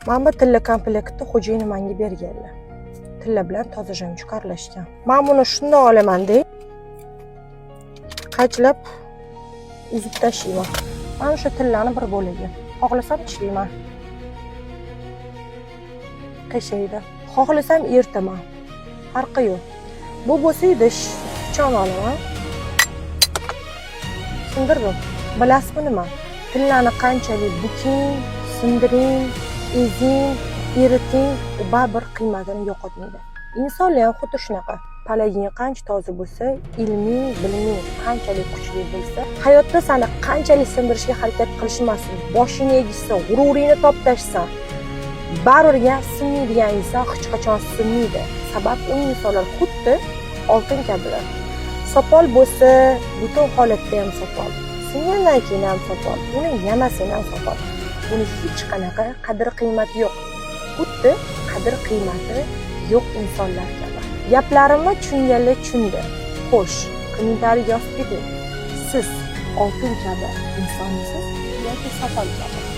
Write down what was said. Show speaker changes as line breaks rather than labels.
Mana bu tilla komplektni xo'jayinim menga berganlar. Tilla bilan toza jamchuk aralashgan. Men buni shunday olaman deb qaychilab uzib tashlayman. Mana shu tillani bir bo'lagi. Xohlasam ishlayman. Qashaydi. Xohlasam ertaman. Farqi yo'q. Bu bo'lsa idish pichoqni olaman. Sindirdim. Bilasizmi nima? Tillani qanchalik buking, sindiring, ezing, eriting, u baribir qiymatini yo'qotmaydi. Insonlar ham xuddi shunaqa. Palaging qancha toza bo'lsa, ilming, biliming qanchalik kuchli bo'lsa, hayotda seni qanchalik sindirishga harakat qilishmasin, boshingni egishsa, g'ururingni toptashsan, baribir sinmaydigan inson hech qachon sinmaydi. Sababi u insonlar xuddi oltin kabilar. Sopol bo'lsa, butun holatda ham sopol. Singandan keyin ham sopol. Uni yamasang ham sopol. Buni hech qanaqa qadr-qiymati yo'q. Xuddi qadr-qiymati yo'q insonlar kabi. Gaplarimni tushunganlar tushundi. Xo'sh, kommentariy yozib keting. Siz oltin kabi insonmisiz yoki sopol kabi?